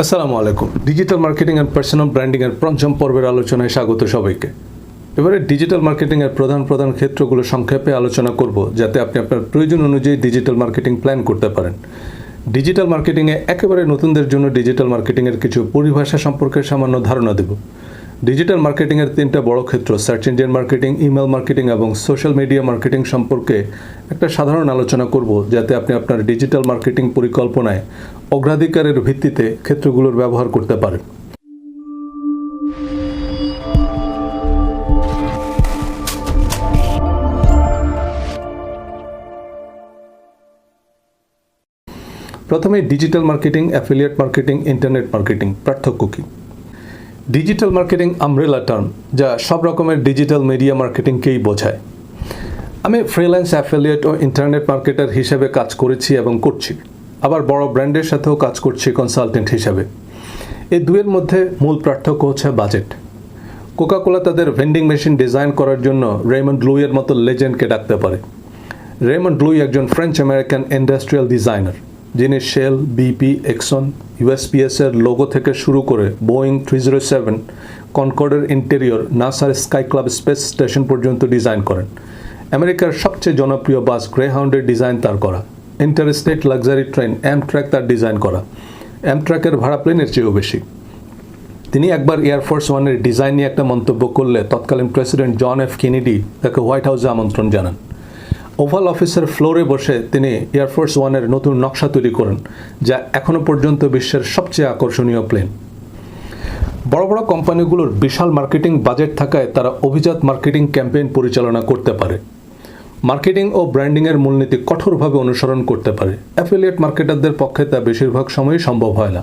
আসসালামু আলাইকুম। Digital marketing and personal ব্র্যান্ডিংয়ের পঞ্চম পর্বের আলোচনায় স্বাগত সবাইকে। এবারে ডিজিটাল মার্কেটিংয়ের প্রধান ক্ষেত্রগুলো সংক্ষেপে আলোচনা করব, যাতে আপনি আপনার প্রয়োজন অনুযায়ী ডিজিটাল মার্কেটিং প্ল্যান করতে পারেন। ডিজিটাল মার্কেটিংয়ে একেবারে নতুনদের জন্য ডিজিটাল মার্কেটিংয়ের কিছু পরিভাষা সম্পর্কে সামান্য ধারণা দেব। ডিজিটাল মার্কেটিংয়ের তিনটা বড় ক্ষেত্র search engine marketing, email marketing এবং সোশ্যাল মিডিয়া মার্কেটিং সম্পর্কে একটা সাধারণ আলোচনা করব, যাতে আপনি আপনার ডিজিটাল মার্কেটিং পরিকল্পনায় অগ্রাধিকারের ভিত্তিতে ক্ষেত্রগুলোর ব্যবহার করতে পারেন। প্রথমে digital marketing, affiliate marketing, internet marketing পার্থক্য কী? ডিজিটাল মার্কেটিং আমব্রেলা টার্ম, যা সব রকমের ডিজিটাল মিডিয়া মার্কেটিংকেই বোঝায়। আমি ফ্রিল্যান্স অ্যাফিলিয়েট ও ইন্টারনেট মার্কেটার হিসেবে কাজ করেছি এবং করছি, আবার বড় ব্র্যান্ডের সাথেও কাজ করছি কনসালটেন্ট হিসেবে। এই দুয়ের মধ্যে মূল পার্থক্য হচ্ছে বাজেট। কোকাকোলা তাদের ভেন্ডিং মেশিন ডিজাইন করার জন্য রেমন্ড লুইয়ের মতো লেজেন্ডকে ডাকতে পারে। রেমন্ড লুই একজন ফ্রেঞ্চ আমেরিকান ইন্ডাস্ট্রিয়াল ডিজাইনার, যিনি শেল, বিপি, এক্সন, ইউএসপিএসের লোগো থেকে শুরু করে বোয়িং 307, কনকর্ডের ইন্টেরিয়র, নাসার স্কাই ক্লাব স্পেস স্টেশন পর্যন্ত ডিজাইন করেন। আমেরিকার সবচেয়ে জনপ্রিয় বাস গ্রেহাউন্ডের ডিজাইন তার করা। ইন্টারস্টেট লাক্সারি ট্রেন অ্যামট্র্যাক তার ডিজাইন করা। অ্যামট্র্যাকের ভাড়া প্লেনের চেয়েও বেশি। তিনি একবার এয়ারফোর্স ওয়ানের ডিজাইন নিয়ে একটা মন্তব্য করলে তৎকালীন প্রেসিডেন্ট জন এফ কেনেডি তাকে হোয়াইট হাউসে আমন্ত্রণ জানান। ওভাল অফিসের ফ্লোরে বসে তিনি এয়ারফোর্স ওয়ানের নতুন নকশা তৈরি করেন, যা এখনও পর্যন্ত বিশ্বের সবচেয়ে আকর্ষণীয় প্লেন। বড় বড় কোম্পানিগুলোর বিশাল মার্কেটিং বাজেট থাকায় তারা অভিজাত মার্কেটিং ক্যাম্পেইন পরিচালনা করতে পারে। মার্কেটিং ও ব্র্যান্ডিংয়ের মূলনীতি কঠোরভাবে অনুসরণ করতে পারে। অ্যাফিলিয়েট মার্কেটারদের পক্ষে তা বেশিরভাগ সময়ই সম্ভব হয় না।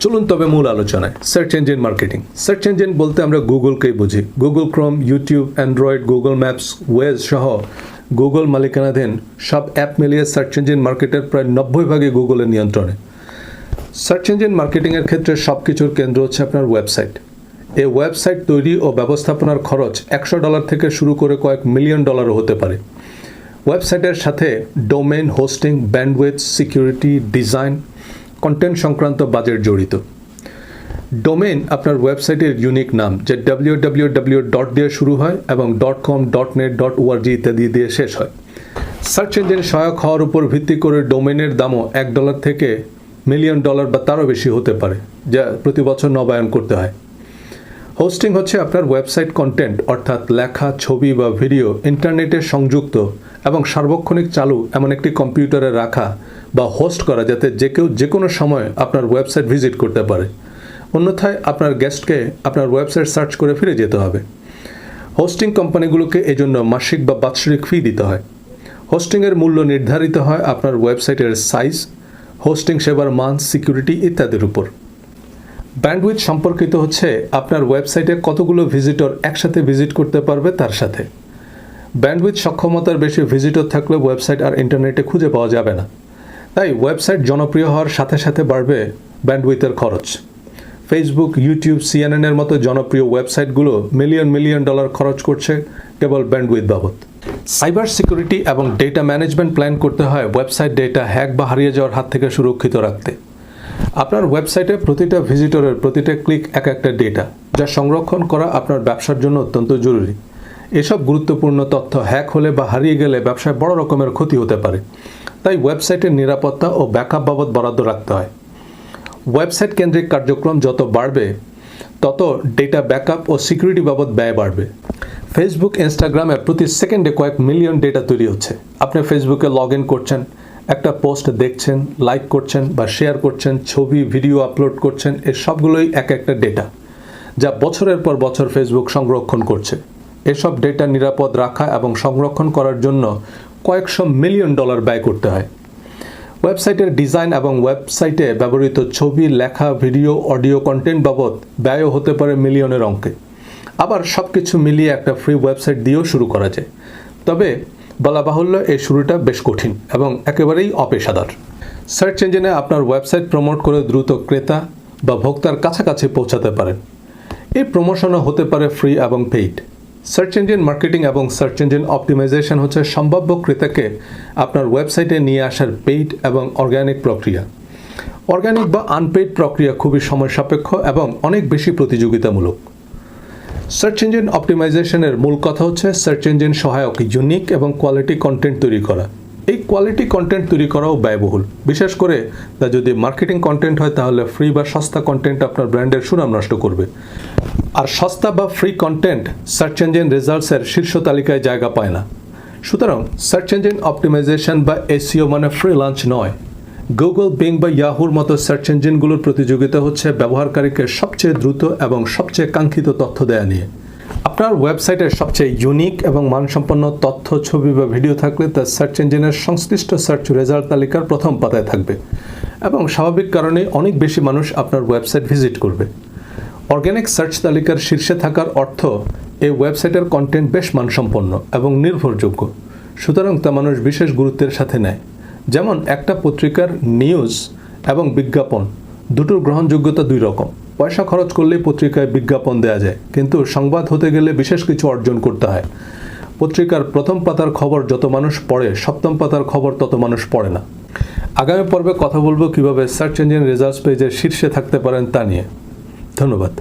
চলুন তবে মূল আলোচনায়। Search engine marketing. Search engine বলতে আমরা গুগলকেই বুঝি। Google Chrome, YouTube, Android, Google Maps, Waze সহ গুগল মালিকানাধীন সব অ্যাপ মিলিয়ে সার্চ ইঞ্জিন মার্কেটের প্রায় 90% গুগলের নিয়ন্ত্রণে। সার্চ ইঞ্জিন মার্কেটিংয়ের ক্ষেত্রে সব কিছুর কেন্দ্র হচ্ছে আপনার ওয়েবসাইট। এই ওয়েবসাইট তৈরি ও ব্যবস্থাপনার খরচ $100 থেকে শুরু করে কয়েক মিলিয়ন ডলারও হতে পারে। ওয়েবসাইটের সাথে domain, hosting, bandwidth, security, design, content সংক্রান্ত বাজেট জড়িত। ডোমেইন আপনার ওয়েবসাইটের ইউনিক নাম, যা www দিয়ে শুরু হয় এবং .com, .net, .org ইত্যাদি দিয়ে শেষ হয়। সার্চ ইঞ্জিন সহায়ক হওয়ার উপর ভিত্তি করে ডোমেইনের দামও $1 থেকে মিলিয়ন ডলার বা তারও বেশি হতে পারে, যা প্রতি বছর নবায়ন করতে হয়। হোস্টিং হচ্ছে আপনার ওয়েবসাইট কন্টেন্ট, অর্থাৎ লেখা, ছবি বা ভিডিও ইন্টারনেটে সংযুক্ত এবং সার্বক্ষণিক চালু এমন একটি কম্পিউটারে রাখা বা হোস্ট করা, যাতে যে কেউ যে কোনো সময় আপনার ওয়েবসাইট ভিজিট করতে পারে। অন্যথায় আপনার গেস্টকে আপনার ওয়েবসাইট সার্চ করে ফিরে যেতে হবে। হোস্টিং কোম্পানিগুলোকে এজন্য মাসিক বা বাৎসরিক ফি দিতে হয়। হোস্টিংয়ের মূল্য নির্ধারিত হয় আপনার ওয়েবসাইটের সাইজ, হোস্টিং সেবার মান, সিকিউরিটি ইত্যাদির উপর। ব্যান্ডউইথ সম্পর্কিত হচ্ছে আপনার ওয়েবসাইটে কতগুলো ভিজিটর একসাথে ভিজিট করতে পারবে তার সাথে। ব্যান্ডউইথ সক্ষমতার বেশি ভিজিটর থাকলে ওয়েবসাইট আর ইন্টারনেটে খুঁজে পাওয়া যাবে না। তাই ওয়েবসাইট জনপ্রিয় হওয়ার সাথে সাথে বাড়বে ব্যান্ডউইথের খরচ। ফেসবুক, ইউটিউব, সিএনএনের মতো জনপ্রিয় ওয়েবসাইটগুলো মিলিয়ন ডলার খরচ করছে কেবল ব্যান্ডউইথ বাবদ। সাইবার সিকিউরিটি এবং ডেটা ম্যানেজমেন্ট প্ল্যান করতে হয় ওয়েবসাইট ডেটা হ্যাক বা হারিয়ে যাওয়ার হাত থেকে সুরক্ষিত রাখতে। আপনার ওয়েবসাইটে প্রতিটা ভিজিটরের প্রতিটা ক্লিক এক একটা ডেটা, যা সংরক্ষণ করা আপনার ব্যবসার জন্য অত্যন্ত জরুরি। এসব গুরুত্বপূর্ণ তথ্য হ্যাক হলে বা হারিয়ে গেলে ব্যবসায় বড় রকমের ক্ষতি হতে পারে। তাই ওয়েবসাইটের নিরাপত্তা ও ব্যাকআপ বাবদ বরাদ্দ রাখতে হয়। ওয়েবসাইট কেন্দ্রিক কার্যক্রম যত বাড়বে, তত ডেটা ব্যাকআপ ও সিকিউরিটি বাবদ ব্যয় বাড়বে। ফেসবুক, ইনস্টাগ্রামে প্রতি সেকেন্ডে কয়েক মিলিয়ন ডেটা তৈরি হচ্ছে। আপনি ফেসবুকে লগ ইন করছেন, একটা পোস্ট দেখছেন, লাইক করছেন বা শেয়ার করছেন, ছবি, ভিডিও আপলোড করছেন, এর সবগুলোই এক একটা ডেটা, যা বছরের পর বছর ফেসবুক সংরক্ষণ করছে। এসব ডেটা নিরাপদ রাখা এবং সংরক্ষণ করার জন্য কয়েকশো মিলিয়ন ডলার ব্যয় করতে হয়। ওয়েবসাইটের ডিজাইন এবং ওয়েবসাইটে ব্যবহৃত ছবি, লেখা, ভিডিও, অডিও কন্টেন্ট বাবদ ব্যয়ও হতে পারে মিলিয়নের অঙ্কে। আবার সব কিছু মিলিয়ে একটা ফ্রি ওয়েবসাইট দিয়েও শুরু করা যায়। তবে বলা বাহুল্য, এই শুরুটা বেশ কঠিন এবং একেবারেই অপেশাদার। সার্চ ইঞ্জিনে আপনার ওয়েবসাইট প্রমোট করে দ্রুত ক্রেতা বা ভোক্তার কাছাকাছি পৌঁছাতে পারেন। এই প্রমোশনও হতে পারে ফ্রি এবং পেইড। সার্চ ইঞ্জিন মার্কেটিং এবং সার্চ ইঞ্জিন অপটিমাইজেশন হচ্ছে সম্ভাব্য ক্রেতাকে আপনার ওয়েবসাইটে নিয়ে আসার পেইড এবং অর্গানিক প্রক্রিয়া। অর্গানিক বা আনপেইড প্রক্রিয়া খুবই সময় সাপেক্ষ এবং অনেক বেশি প্রতিযোগিতামূলক। সার্চ ইঞ্জিন অপটিমাইজেশনের মূল কথা হচ্ছে সার্চ ইঞ্জিন সহায়ক ইউনিক এবং কোয়ালিটি কন্টেন্ট তৈরি করা। এই কোয়ালিটি কন্টেন্ট তৈরি করাও ব্যয়বহুল, বিশেষ করে তা যদি মার্কেটিং কন্টেন্ট হয়, তাহলে ফ্রি বা সস্তা কন্টেন্ট আপনার ব্র্যান্ডের সুনাম নষ্ট করবে। আর সস্তা বা ফ্রি কন্টেন্ট সার্চ ইঞ্জিন রেজাল্টসের শীর্ষ তালিকায় জায়গা পায় না। সুতরাং সার্চ ইঞ্জিন অপটিমাইজেশন বা এসইও মানে ফ্রি লাঞ্চ নয়। গুগল, বিং বা ইয়াহুর মতো সার্চ ইঞ্জিনগুলোর প্রতিযোগিতা হচ্ছে ব্যবহারকারীকে সবচেয়ে দ্রুত এবং সবচেয়ে কাঙ্ক্ষিত তথ্য দেয়া নিয়ে। আপনার ওয়েবসাইটের সবচেয়ে ইউনিক এবং মানসম্পন্ন তথ্য, ছবি বা ভিডিও থাকলে তা সার্চ ইঞ্জিনের সংশ্লিষ্ট সার্চ রেজাল্ট তালিকার প্রথম পাতায় থাকবে এবং স্বাভাবিক কারণে অনেক বেশি মানুষ আপনার ওয়েবসাইট ভিজিট করবে। অর্গানিক সার্চ তালিকার শীর্ষে থাকার অর্থ এই ওয়েবসাইটের কন্টেন্ট বেশ মানসম্পন্ন এবং নির্ভরযোগ্য, সুতরাং তা মানুষ বিশেষ গুরুত্বের সাথে নেয়। যেমন একটা পত্রিকার নিউজ এবং বিজ্ঞাপন দুটোর গ্রহণযোগ্যতা দুই রকম। পয়সা খরচ করলেই পত্রিকায় বিজ্ঞাপন দেওয়া যায়, কিন্তু সংবাদ হতে গেলে বিশেষ কিছু অর্জন করতে হয়। পত্রিকার প্রথম পাতার খবর যত মানুষ পড়ে, সপ্তম পাতার খবর তত মানুষ পড়ে না। আগামী পর্বে কথা বলবো কিভাবে সার্চ ইঞ্জিন রেজাল্টস পেজের শীর্ষে থাকতে পারেন তা নিয়ে। ধন্যবাদ।